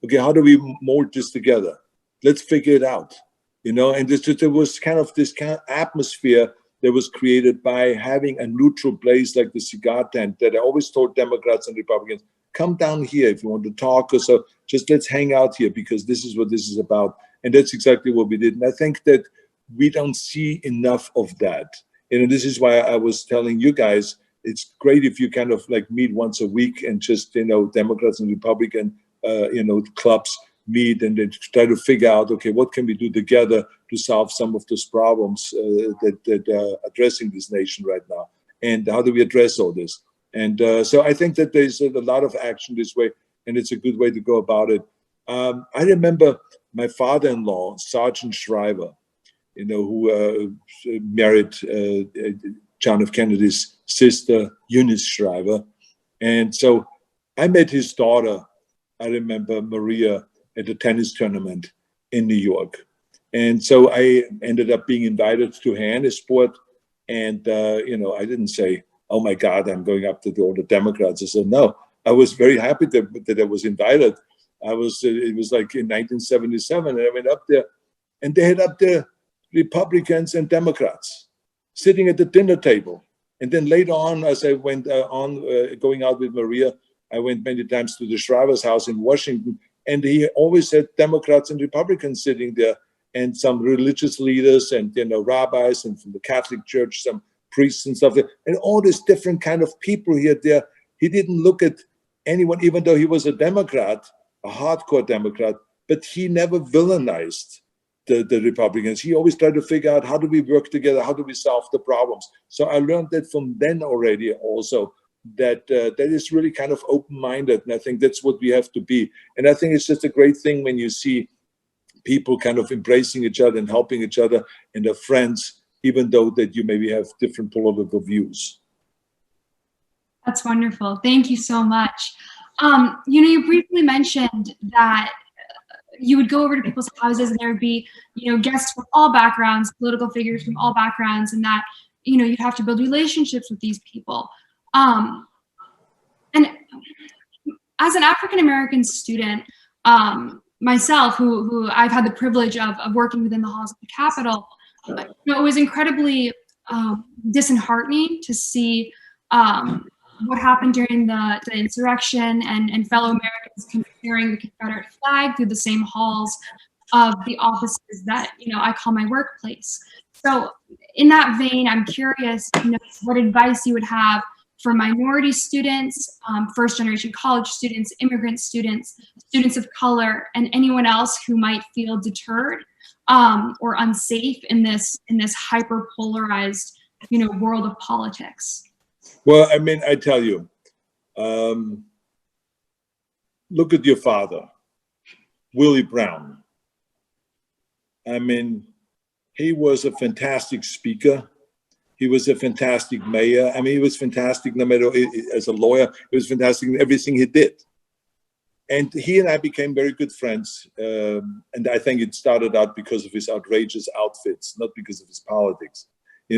Okay, how do we mold this together? Let's figure it out, you know. And there was kind of this kind of atmosphere that was created by having a neutral place like the cigar tent that I always told Democrats and Republicans, come down here if you want to talk or so. Just let's hang out here because this is what this is about. And that's exactly what we did. And I think that we don't see enough of that. And this is why I was telling you guys, it's great if you kind of like meet once a week and just, you know, Democrats and Republican, you know, clubs meet and they try to figure out, okay, what can we do together to solve some of those problems that are addressing this nation right now, and how do we address all this? And so I think that there's a lot of action this way, and it's a good way to go about it. I remember my father-in-law, Sergeant Shriver, who married John F. Kennedy's sister, Eunice Shriver. And so I met his daughter, I remember Maria, at a tennis tournament in New York. And so I ended up being invited to Johannesburg. And, I didn't say, oh my God, I'm going up to all the Democrats. I said, no, I was very happy that I was invited. It was like in 1977, and I went up there, and they had up there Republicans and Democrats sitting at the dinner table. And then later on, as I went going out with Maria, I went many times to the Shriver's house in Washington, and he always had Democrats and Republicans sitting there, and some religious leaders and rabbis, and from the Catholic Church, some priests and stuff, and all these different kind of people here there. He didn't look at anyone, even though he was a Democrat, a hardcore Democrat, but he never villainized the Republicans. He always tried to figure out, how do we work together? How do we solve the problems? So I learned that from then already also, that is really kind of open-minded. And I think that's what we have to be. And I think it's just a great thing when you see people kind of embracing each other and helping each other and their friends, even though that you maybe have different political views. That's wonderful. Thank you so much. You briefly mentioned that you would go over to people's houses and there would be, guests from all backgrounds, political figures from all backgrounds, and that, you'd have to build relationships with these people. And as an African-American student, myself, who I've had the privilege of working within the halls of the Capitol, it was incredibly disheartening to see what happened during the insurrection and fellow Americans carrying the Confederate flag through the same halls of the offices that, I call my workplace. So in that vein, I'm curious, what advice you would have for minority students, first-generation college students, immigrant students, students of color, and anyone else who might feel deterred or unsafe in this hyper-polarized, world of politics. Well, I tell you, look at your father, Willie Brown. He was a fantastic speaker. He was a fantastic mayor. He was fantastic no matter as a lawyer. He was fantastic in everything he did. And he and I became very good friends. And I think it started out because of his outrageous outfits, not because of his politics.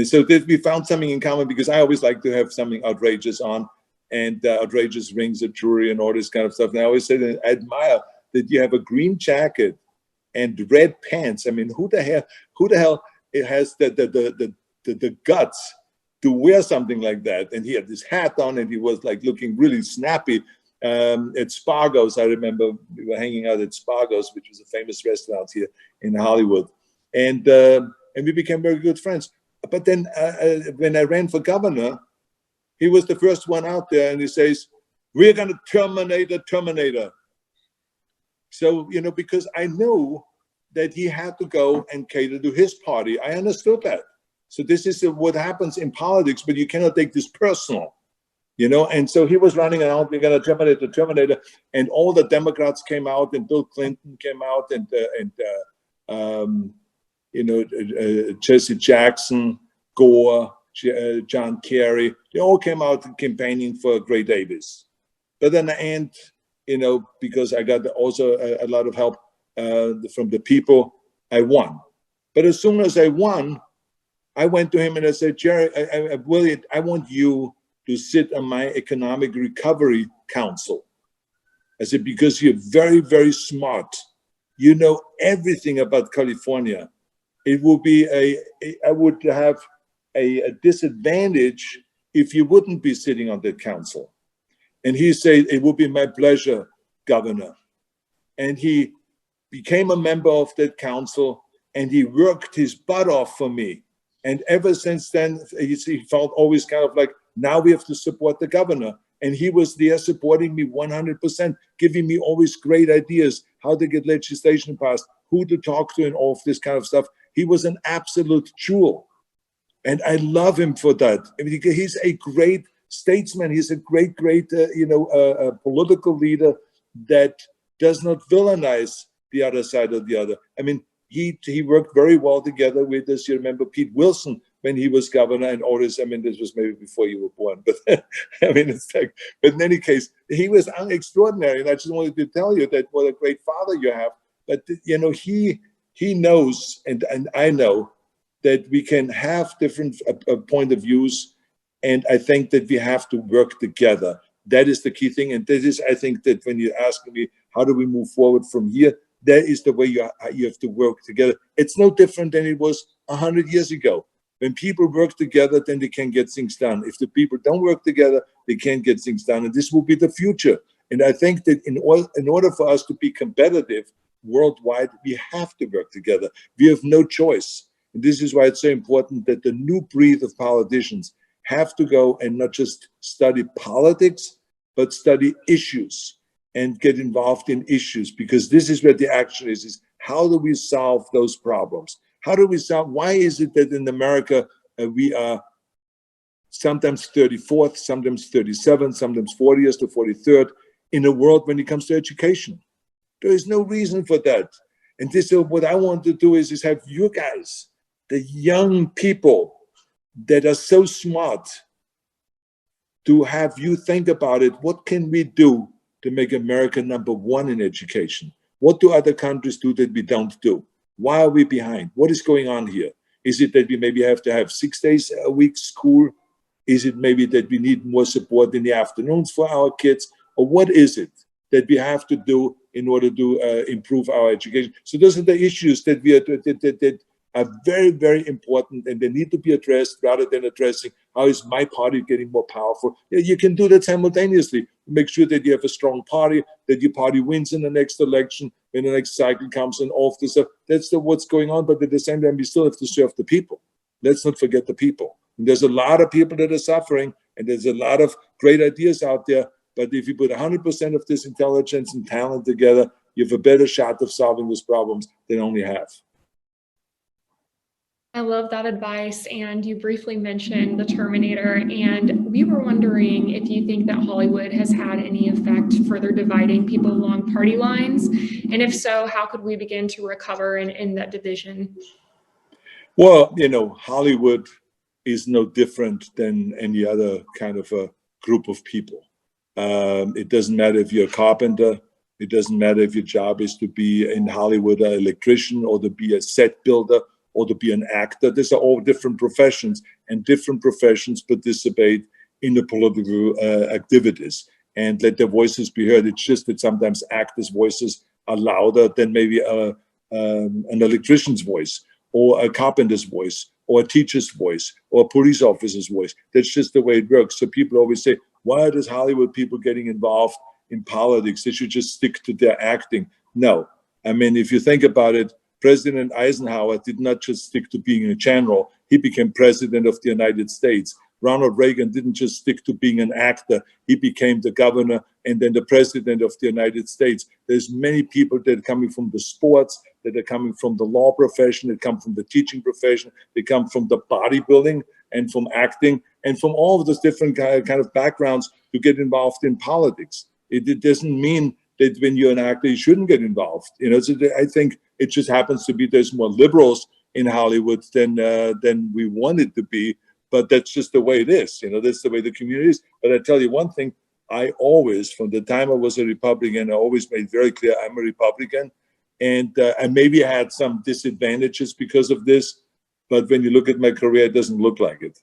So that we found something in common, because I always like to have something outrageous on, and outrageous rings of jewelry and all this kind of stuff. And I always say that I admire that you have a green jacket and red pants. Who the hell has the guts to wear something like that? And he had this hat on, and he was like looking really snappy. At Spargo's, I remember we were hanging out at Spargo's, which was a famous restaurant here in Hollywood, and we became very good friends. But then when I ran for governor, he was the first one out there, and he says, "We're going to terminate the Terminator." So, because I knew that he had to go and cater to his party, I understood that. So this is what happens in politics, but you cannot take this personal, And so he was running around, we're going to terminate the Terminator, and all the Democrats came out, and Bill Clinton came out, and Jesse Jackson, Gore, John Kerry, they all came out campaigning for Gray Davis. But in the end, because I got also a lot of help from the people, I won. But as soon as I won, I went to him and I said, "Jerry, Willie, I want you to sit on my economic recovery council." I said, "Because you're very, very smart. You know everything about California. It would be I would have a disadvantage if you wouldn't be sitting on that council." And he said, "It would be my pleasure, Governor." And he became a member of that council, and he worked his butt off for me. And ever since then, he felt always kind of like, now we have to support the governor. And he was there supporting me 100%, giving me always great ideas, how to get legislation passed, who to talk to, and all of this kind of stuff. He was an absolute jewel. And I love him for that. I mean, he's a great statesman. He's a great political leader that does not villainize the other side of the other. I mean, he worked very well together with us. You remember Pete Wilson when he was governor and all this. I mean, this was maybe before you were born, but I mean, it's like, but in any case, he was extraordinary. And I just wanted to tell you that what a great father you have. But, you know, he knows, and I know, that we can have different point of views. And I think that we have to work together. That is the key thing. And that is, I think that when you ask me, how do we move forward from here? That is the way you have to work together. It's no different than it was 100 years ago. When people work together, then they can get things done. If the people don't work together, they can't get things done. And this will be the future. And I think that in order for us to be competitive worldwide, we have to work together. We have no choice. And this is why it's so important that the new breed of politicians have to go and not just study politics, but study issues and get involved in issues, because this is where the action is how do we solve those problems? How do we solve, why is it that in America we are sometimes 34th, sometimes 37th, sometimes 40th to 43rd in the world when it comes to education? There is no reason for that. And this is what I want to do is have you guys, the young people that are so smart, to have you think about it. What can we do to make America number one in education? What do other countries do that we don't do? Why are we behind? What is going on here? Is it that we maybe have to have 6 days a week school? Is it maybe that we need more support in the afternoons for our kids? Or what is it that we have to do in order to improve our education? So those are the issues that that are very, very important, and they need to be addressed rather than addressing how is my party getting more powerful. Yeah, you can do that simultaneously. Make sure that you have a strong party, that your party wins in the next election, when the next cycle comes, and all of this stuff. That's what's going on. But at the same time, we still have to serve the people. Let's not forget the people. And there's a lot of people that are suffering, and there's a lot of great ideas out there. But if you put 100% of this intelligence and talent together, you have a better shot of solving those problems than only half. I love that advice. And you briefly mentioned the Terminator, and we were wondering if you think that Hollywood has had any effect further dividing people along party lines, and if so, how could we begin to recover in that division? Well, you know, Hollywood is no different than any other kind of a group of people. It doesn't matter if you're a carpenter. It doesn't matter if your job is to be in Hollywood an electrician, or to be a set builder, or to be an actor. These are all different professions, and different professions participate in the political activities and let their voices be heard. It's just that sometimes actors' voices are louder than maybe an electrician's voice, or a carpenter's voice, or a teacher's voice, or a police officer's voice. That's just the way it works. So people always say, why are these Hollywood people getting involved in politics? They should just stick to their acting. No. I mean, if you think about it, President Eisenhower did not just stick to being a general. He became president of the United States. Ronald Reagan didn't just stick to being an actor. He became the governor and then the president of the United States. There's many people that are coming from the sports, that are coming from the law profession, that come from the teaching profession, they come from the bodybuilding and from acting and from all of those different kind of backgrounds to get involved in politics. It doesn't mean that when you're an actor, you shouldn't get involved. You know, so I think it just happens to be there's more liberals in Hollywood than we want it to be, but that's just the way it is. You know, that's the way the community is. But I tell you one thing, I always, from the time I was a Republican, I always made very clear I'm a Republican, and I maybe had some disadvantages because of this, but when you look at my career, it doesn't look like it.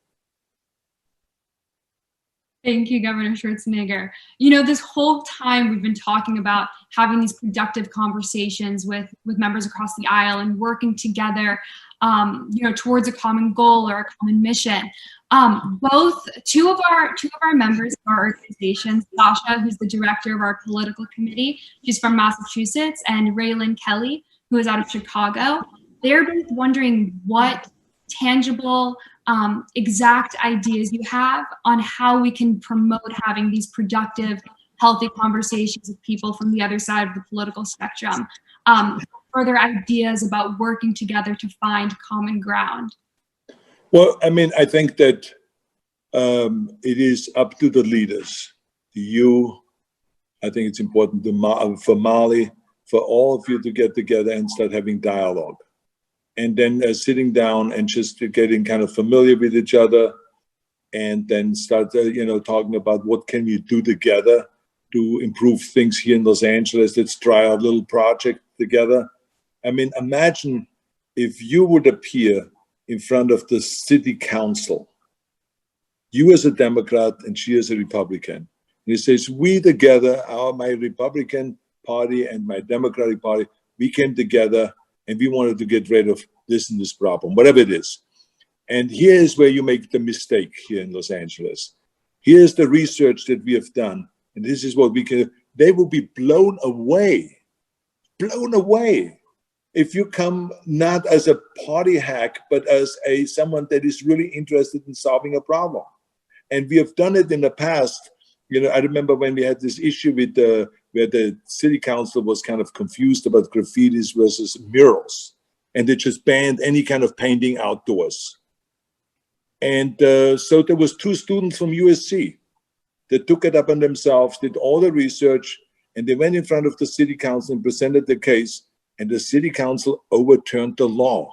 Thank you, Governor Schwarzenegger. You know, this whole time we've been talking about having these productive conversations with members across the aisle and working together, you know, towards a common goal or a common mission. Two of our members of our organization, Sasha, who's the director of our political committee, she's from Massachusetts, and Raylan Kelly, who is out of Chicago. They're both wondering what tangible, exact ideas you have on how we can promote having these productive, healthy conversations with people from the other side of the political spectrum. Further ideas about working together to find common ground. Well, I mean, I think that it is up to the leaders, I think it's important for Mali, for all of you to get together and start having dialogue. And then sitting down and just getting kind of familiar with each other, and then start, talking about what can you do together to improve things here in Los Angeles. Let's try a little project together. I mean, imagine if you would appear in front of the city council, you as a Democrat and she as a Republican. And it says, we together, my Republican Party and my Democratic Party, we came together and we wanted to get rid of this and this problem, whatever it is. And here is where you make the mistake here in Los Angeles. Here's the research that we have done, and this is what we can. They will be blown away if you come not as a party hack, but as someone that is really interested in solving a problem. And we have done it in the past. I remember when we had this issue with where the city council was kind of confused about graffitis versus murals, and they just banned any kind of painting outdoors. And so there was 2 students from USC that took it up on themselves, did all the research, and they went in front of the city council and presented the case, and the city council overturned the law.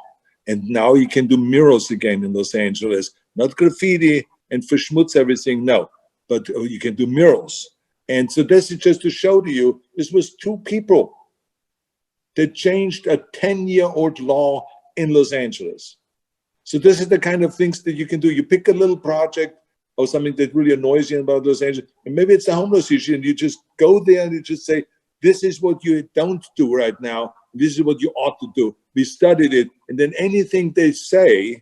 And now you can do murals again in Los Angeles, not graffiti and verschmutz everything, no, but you can do murals. And so this is just to show to you, this was 2 people that changed a 10-year-old law in Los Angeles. So this is the kind of things that you can do. You pick a little project or something that really annoys you about Los Angeles, and maybe it's the homeless issue, and you just go there and you just say, this is what you don't do right now. This is what you ought to do. We studied it, and then anything they say,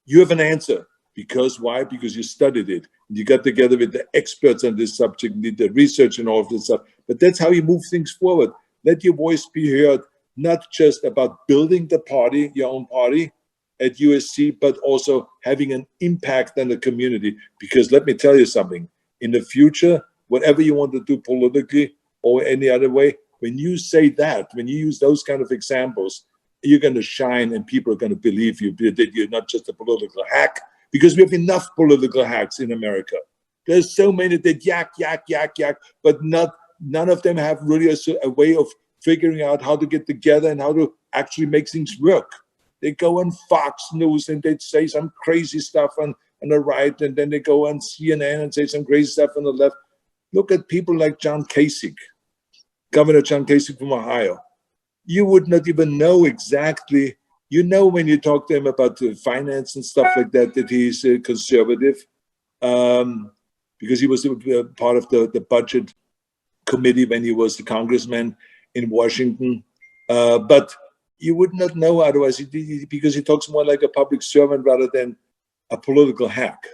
you have an answer. Because why? Because you studied it. You got together with the experts on this subject, did the research and all of this stuff. But that's how you move things forward. Let your voice be heard, not just about building the party, your own party at USC, but also having an impact on the community. Because let me tell you something, in the future, whatever you want to do politically or any other way, when you say that, when you use those kind of examples, you're going to shine and people are going to believe you, that you're not just a political hack, because we have enough political hacks in America. There's so many that yak, but none of them have really a way of figuring out how to get together and how to actually make things work. They go on Fox News and they say some crazy stuff on the right, and then they go on CNN and say some crazy stuff on the left. Look at people like John Kasich, Governor John Kasich from Ohio. You would not even know exactly. When you talk to him about the finance and stuff like that, that he's conservative, because he was part of the budget committee when he was the congressman in Washington. But you would not know otherwise, because he talks more like a public servant rather than a political hack.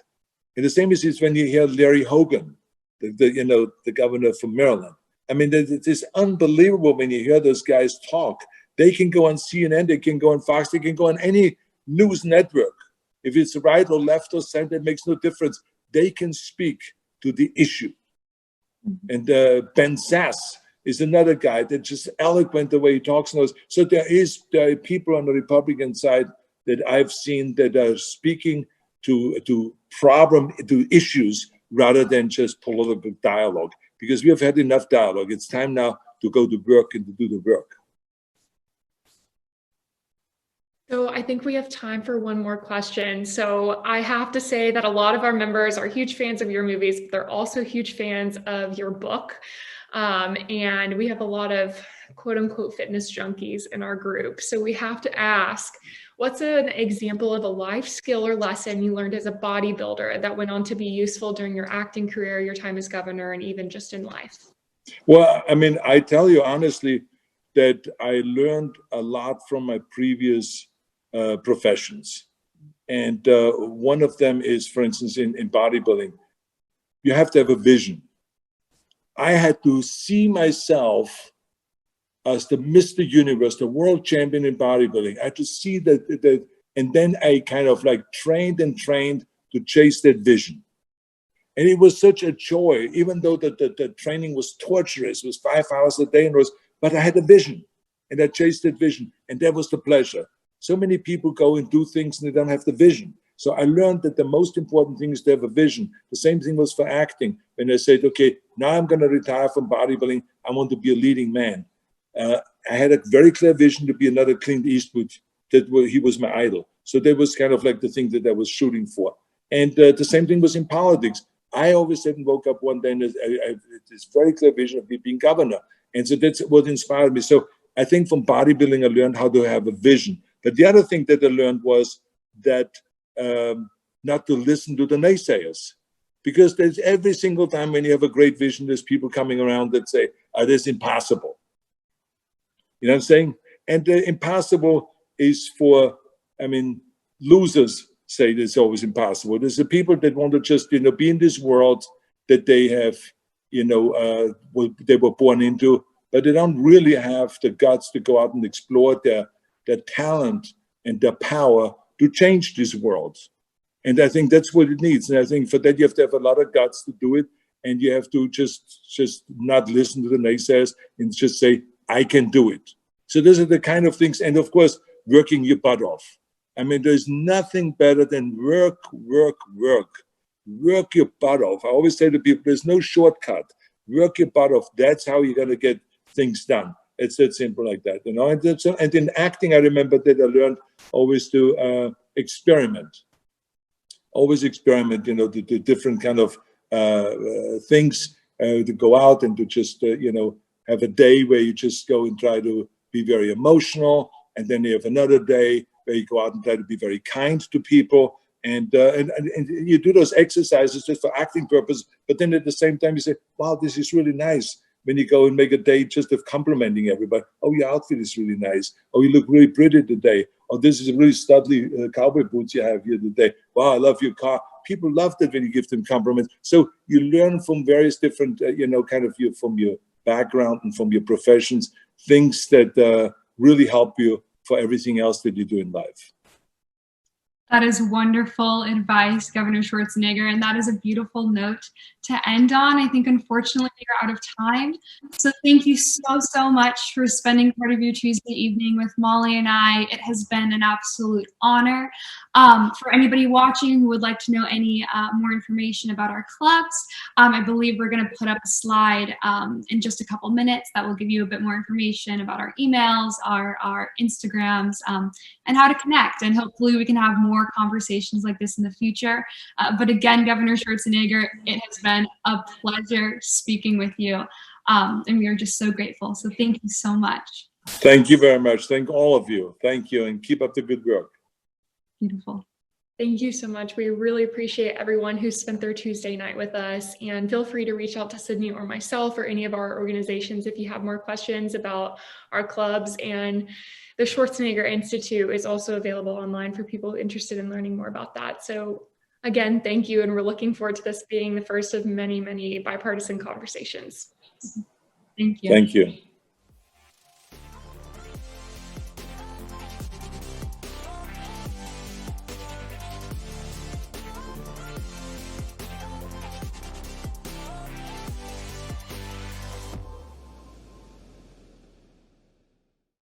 And the same is when you hear Larry Hogan, the governor from Maryland. I mean, it's unbelievable when you hear those guys talk. They can go on CNN, they can go on Fox, they can go on any news network. If it's right or left or center, it makes no difference. They can speak to the issue. And Ben Sass is another guy that's just eloquent the way he talks. So there are people on the Republican side that I've seen that are speaking to issues rather than just political dialogue. Because we have had enough dialogue. It's time now to go to work and to do the work. So I think we have time for one more question. So I have to say that a lot of our members are huge fans of your movies, but they're also huge fans of your book. And we have a lot of quote unquote fitness junkies in our group. So we have to ask, what's an example of a life skill or lesson you learned as a bodybuilder that went on to be useful during your acting career, your time as governor, and even just in life? Well, I mean, I tell you honestly that I learned a lot from my previous professions. And one of them is, for instance, in bodybuilding, you have to have a vision. I had to see myself as the Mr. Universe, the world champion in bodybuilding. I had to see that And then I kind of like trained to chase that vision. And it was such a joy, even though the training was torturous. It was 5 hours a day, but I had a vision, and I chased that vision, and that was the pleasure. So many people go and do things and they don't have the vision. So I learned that the most important thing is to have a vision. The same thing was for acting. When I said, okay, now I'm going to retire from bodybuilding, I want to be a leading man. I had a very clear vision to be another Clint Eastwood. He was my idol. So that was kind of like the thing that I was shooting for. And the same thing was in politics. I always said and woke up one day and this very clear vision of me being governor. And so that's what inspired me. So I think from bodybuilding, I learned how to have a vision. But the other thing that I learned was that not to listen to the naysayers. Because there's every single time when you have a great vision, there's people coming around that say, oh, this is impossible. You know what I'm saying? And the impossible is for, losers say it's always impossible. There's the people that want to just, be in this world that they have, they were born into, but they don't really have the guts to go out and explore their talent and their power to change this world. And I think that's what it needs. And I think for that, you have to have a lot of guts to do it. And you have to just not listen to the naysayers and just say, I can do it. So those are the kind of things. And of course, working your butt off. There's nothing better than work your butt off. I always say to people, there's no shortcut. Work your butt off. That's how you're going to get things done. It's that simple like that, And in acting, I remember that I learned always to experiment. Always experiment, to do different kind of things, to go out and to just, have a day where you just go and try to be very emotional. And then you have another day where you go out and try to be very kind to people. And you do those exercises just for acting purpose. But then at the same time, you say, wow, this is really nice. When you go and make a day just of complimenting everybody. Oh, your outfit is really nice. Oh, you look really pretty today. Oh, this is a really studly cowboy boots you have here today. Wow, I love your car. People love that when you give them compliments. So you learn from various different, from your background and from your professions, things that really help you for everything else that you do in life. That is wonderful advice, Governor Schwarzenegger, and that is a beautiful note to end on. I think, unfortunately, we're out of time. So thank you so much for spending part of your Tuesday evening with Molly and I. It has been an absolute honor. For anybody watching who would like to know any more information about our clubs, I believe we're going to put up a slide in just a couple minutes that will give you a bit more information about our emails, our Instagrams, and how to connect. And hopefully we can have more conversations like this in the future. But again, Governor Schwarzenegger, it has been a pleasure speaking with you. And we are just so grateful. So thank you so much. Thank you very much. Thank all of you. Thank you. And keep up the good work. Beautiful. Thank you so much. We really appreciate everyone who spent their Tuesday night with us. And feel free to reach out to Sydney or myself or any of our organizations if you have more questions about our clubs. And the Schwarzenegger Institute is also available online for people interested in learning more about that. So again, thank you. And we're looking forward to this being the first of many, many bipartisan conversations. Thank you. Thank you.